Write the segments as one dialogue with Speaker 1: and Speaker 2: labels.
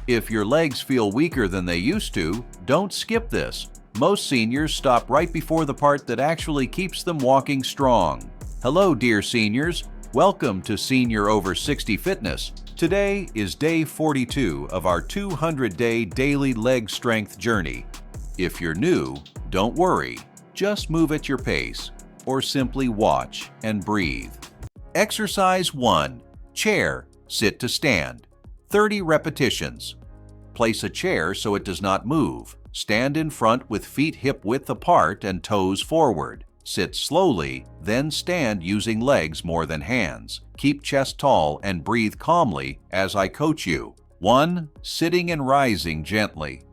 Speaker 1: If your legs feel weaker than they used to, don't skip this. Most seniors stop right before the part that actually keeps them walking strong. Hello, dear seniors. Welcome to Senior Over 60 Fitness. Today is day 42 of our 200-day daily leg strength journey. If you're new, don't worry. Just move at your pace, or simply watch and breathe. Exercise 1. Chair, sit to stand. 30 repetitions. Place a chair so it does not move. Stand in front with feet hip-width apart and toes forward. Sit slowly, then stand using legs more than hands. Keep chest tall and breathe calmly as I coach you. 1. Sitting and rising gently.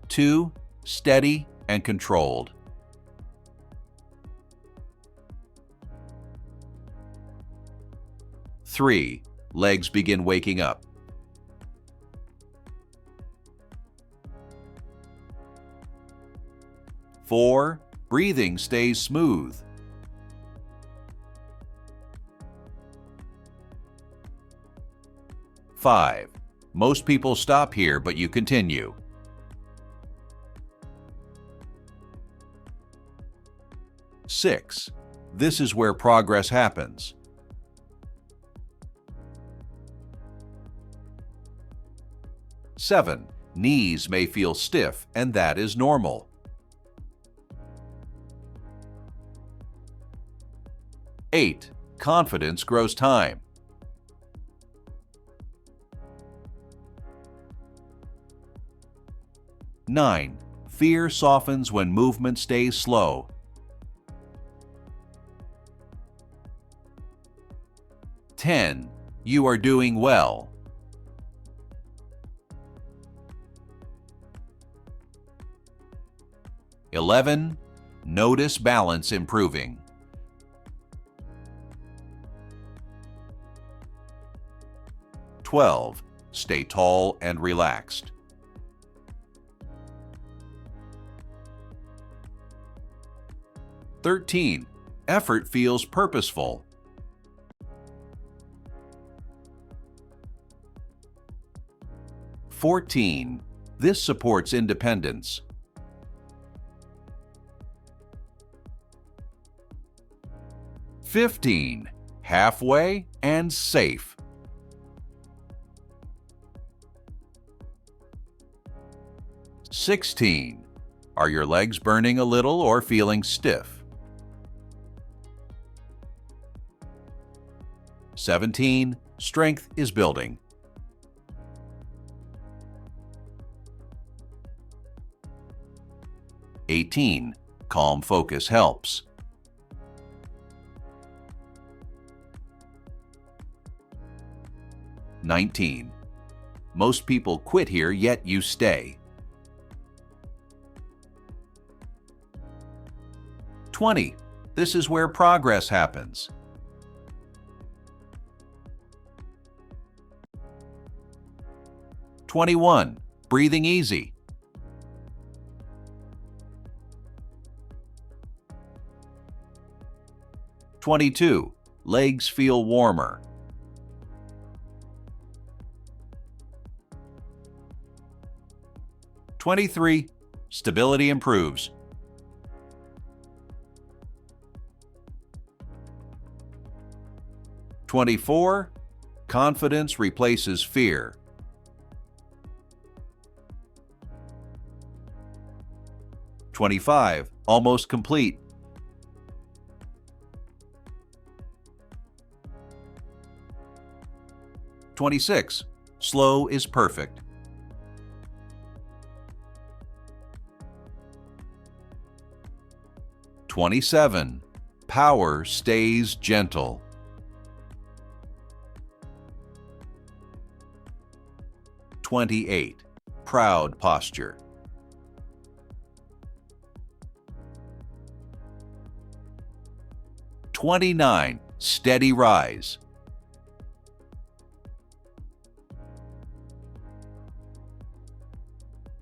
Speaker 1: 2. Steady and controlled. 3. Legs begin waking up. 4. Breathing stays smooth. 5. Most people stop here, but you continue. 6. This is where progress happens. 7. Knees may feel stiff, and that is normal. 8. Confidence grows time. 9. Fear softens when movement stays slow. 10. You are doing well. 11. Notice balance improving. 12. Stay tall and relaxed. 13. Effort feels purposeful. 14. This supports independence. 15. Halfway and safe. 16. Are your legs burning a little or feeling stiff? 17. Strength is building. 18. Calm focus helps. 19. Most people quit here, yet you stay. 20. This is where progress happens. 21. Breathing easy. 22. Legs feel warmer. 23. Stability improves. 24. Confidence replaces fear. 25. Almost complete. 26. Slow is perfect. 27. Power stays gentle. 28. Proud posture. 29. Steady rise.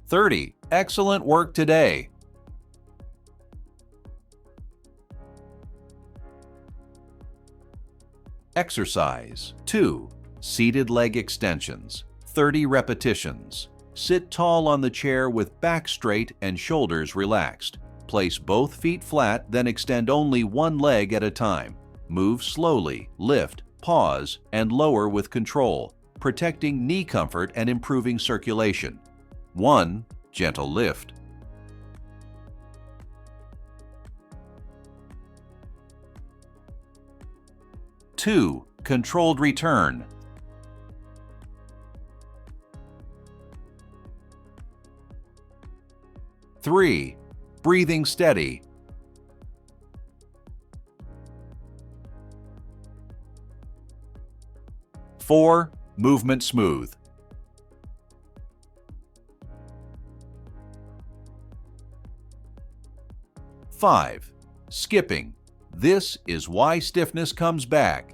Speaker 1: 30. Excellent work today. Exercise 2. Seated leg extensions, 30 repetitions. Sit tall on the chair with back straight and shoulders relaxed. Place both feet flat, then extend only one leg at a time. Move slowly, lift, pause, and lower with control, protecting knee comfort and improving circulation. 1. Gentle lift. 2. Controlled return. 3. Breathing steady. 4. Movement smooth. 5. Skipping. This is why stiffness comes back.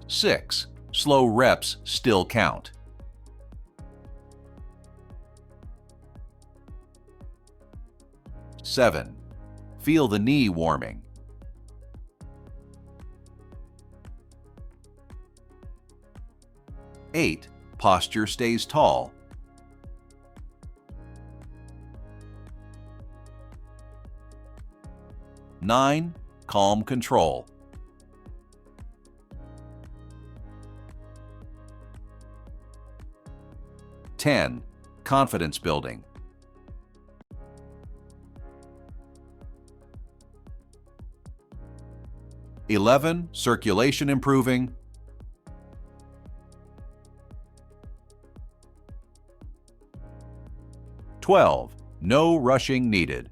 Speaker 1: 6. Slow reps still count. 7. Feel the knee warming. 8. Posture stays tall. 9. Calm control. 10. Confidence building. 11. Circulation improving. 12. No rushing needed.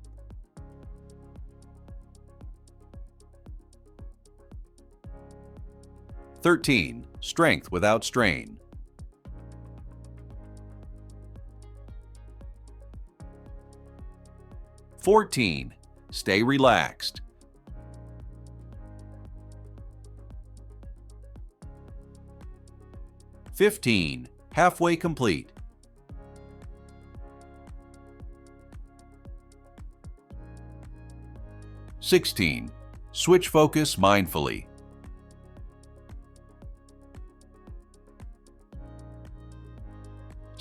Speaker 1: 13. Strength without strain. 14. Stay relaxed. 15. Halfway complete. 16. Switch focus mindfully.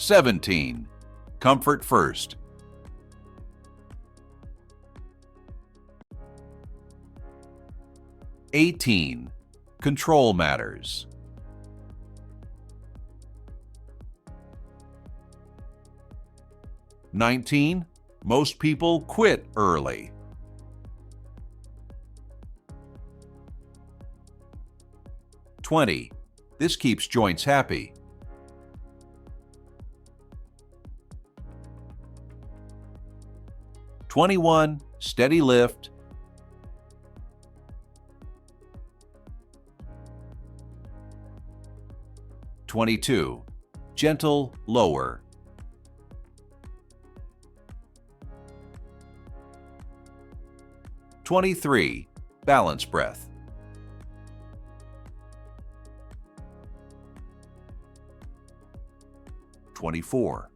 Speaker 1: 17. Comfort first. 18. Control matters. 19. Most people quit early. 20. This keeps joints happy. 21. Steady lift. 22. Gentle lower. 23. Balance breath. 24.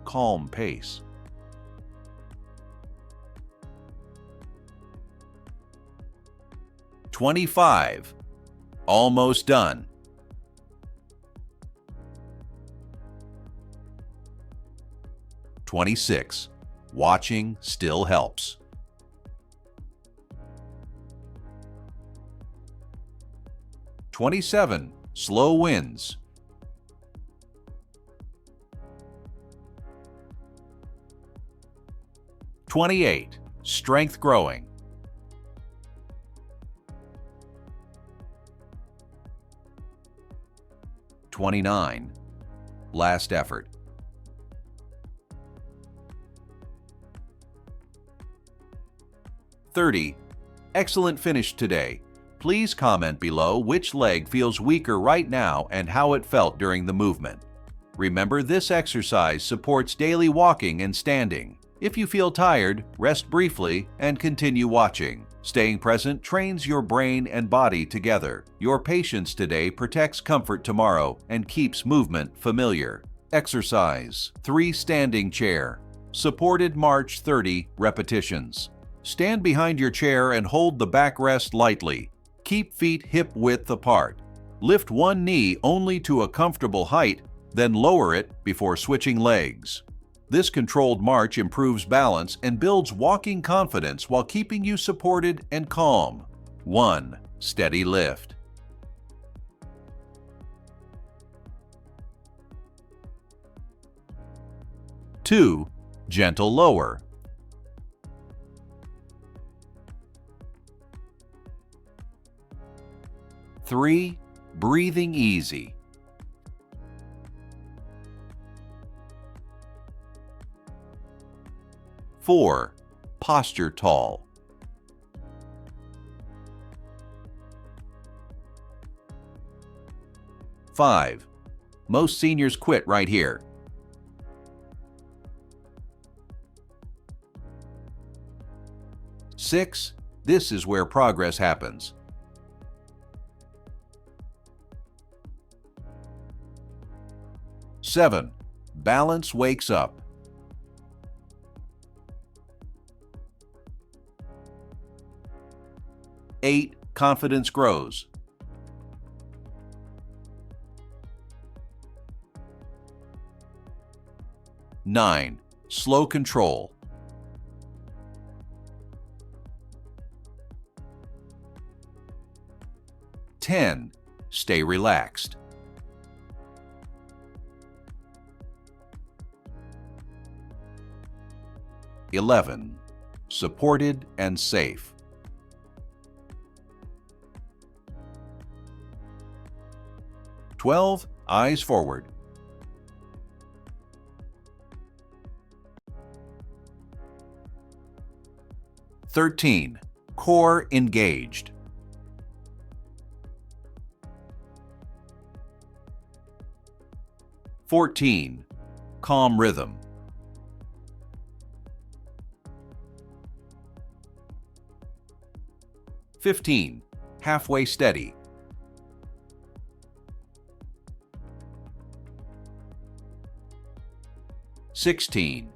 Speaker 1: Calm pace. 25. Almost done. 26. Watching still helps. 27. Slow wins. 28. Strength growing. 29. Last effort. 30. Excellent finish today. Please comment below which leg feels weaker right now and how it felt during the movement. Remember, this exercise supports daily walking and standing. If you feel tired, rest briefly and continue watching. Staying present trains your brain and body together. Your patience today protects comfort tomorrow and keeps movement familiar. Exercise 3. Standing chair. Supported march 30 repetitions. Stand behind your chair and hold the backrest lightly. Keep feet hip-width apart. Lift one knee only to a comfortable height, then lower it before switching legs. This controlled march improves balance and builds walking confidence while keeping you supported and calm. 1. Steady lift. 2. Gentle lower. 3. Breathing easy. 4. Posture tall. 5. Most seniors quit right here. 6. This is where progress happens. 7. Balance wakes up. 8. Confidence grows. 9. Slow control. 10. Stay relaxed. 11. Supported and safe. 12. Eyes forward. 13. Core engaged. 14. Calm rhythm. 15. Halfway steady. 16.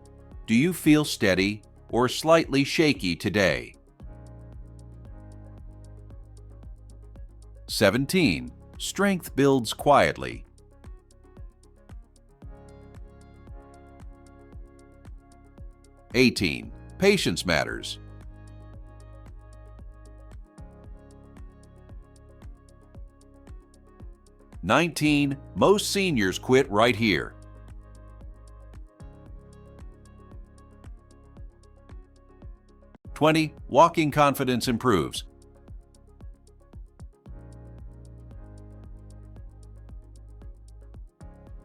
Speaker 1: Do you feel steady or slightly shaky today? 17. Strength builds quietly. 18. Patience matters. 19. Most seniors quit right here. 20. Walking confidence improves.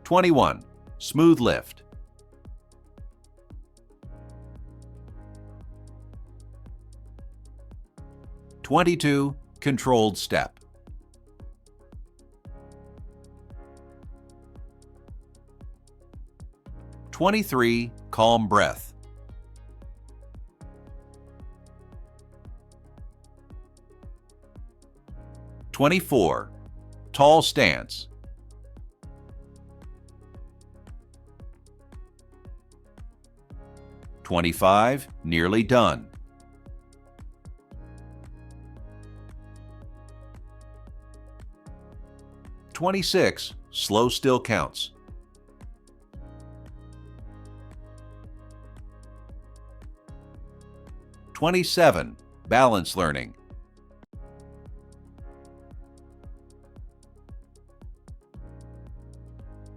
Speaker 1: 21. Smooth lift. 22. Controlled step. 23. Calm breath. 24. Tall stance. 25. Nearly done. 26. Slow still counts. 27. Balance learning.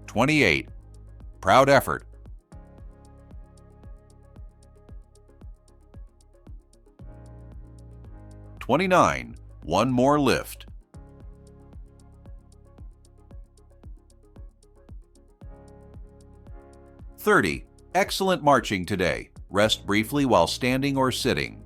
Speaker 1: 28. Proud effort. 29. One more lift. 30. Excellent marching today. Rest briefly while standing or sitting.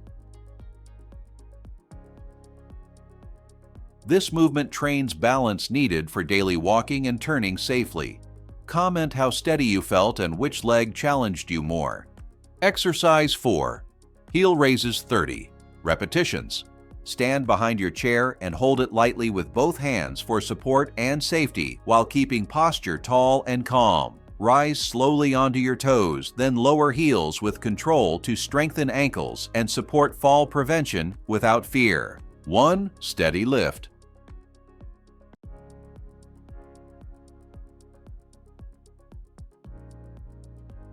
Speaker 1: This movement trains balance needed for daily walking and turning safely. Comment how steady you felt and which leg challenged you more. Exercise 4. Heel raises 30. Repetitions. Stand behind your chair and hold it lightly with both hands for support and safety while keeping posture tall and calm. Rise slowly onto your toes, then lower heels with control to strengthen ankles and support fall prevention without fear. 1. Steady lift.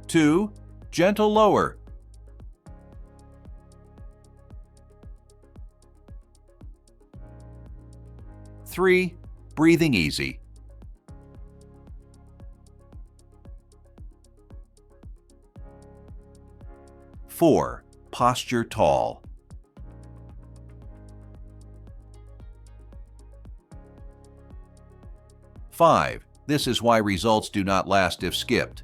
Speaker 1: 2. Gentle lower. 3. Breathing easy. 4. Posture tall. 5. This is why results do not last if skipped.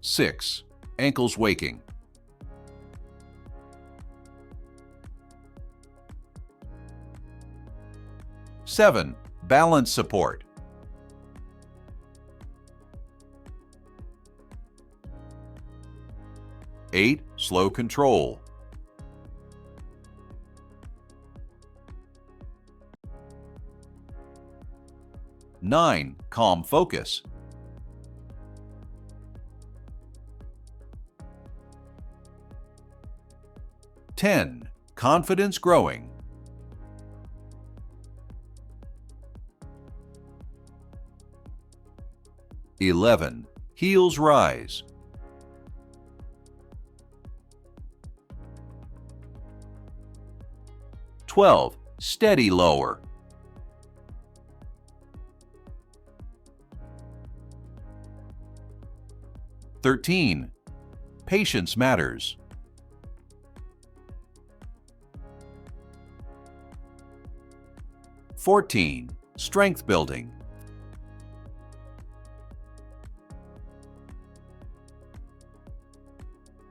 Speaker 1: 6. Ankles waking. 7. Balance support. 8. Slow control. 9. Calm focus. 10. Confidence growing. 11. Heels rise. 12. Steady lower. 13. Patience matters. 14. Strength building.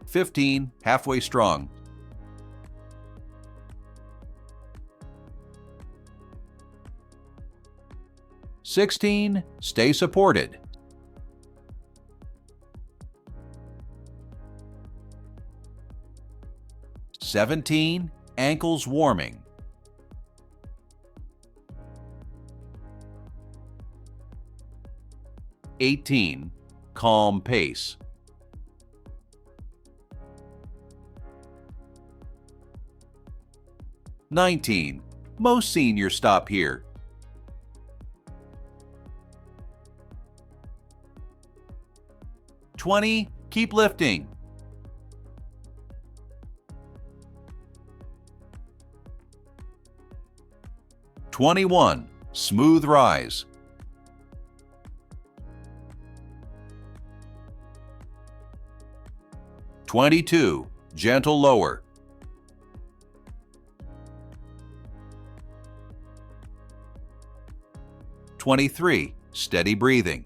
Speaker 1: 15. Halfway strong. 16. Stay supported. 17. Ankles warming. 18. Calm pace. 19. Most seniors stop here. 20. Keep lifting. 21. Smooth rise. 22. Gentle lower. 23. Steady breathing.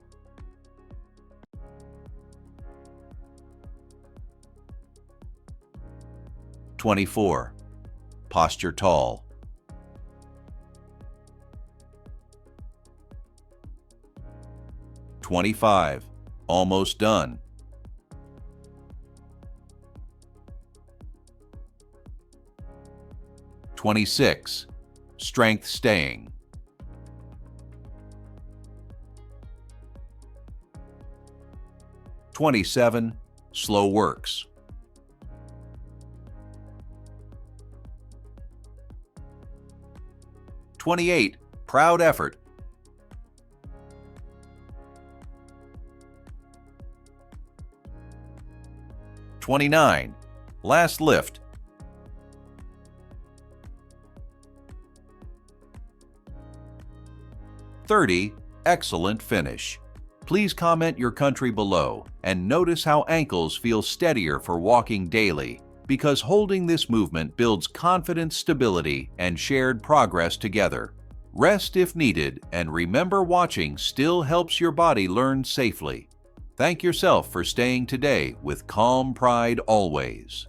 Speaker 1: 24. Posture tall. 25. Almost done. 26. Strength staying. 27. Slow works. 28. Proud effort. 29. Last lift. 30. Excellent finish. Please comment your country below and notice how ankles feel steadier for walking daily, because holding this movement builds confidence, stability, and shared progress together. Rest if needed, and remember, watching still helps your body learn safely. Thank yourself for staying today with calm pride always.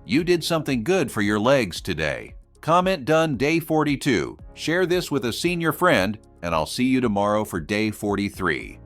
Speaker 1: You did something good for your legs today. Comment done day 42. Share this with a senior friend, and I'll see you tomorrow for day 43.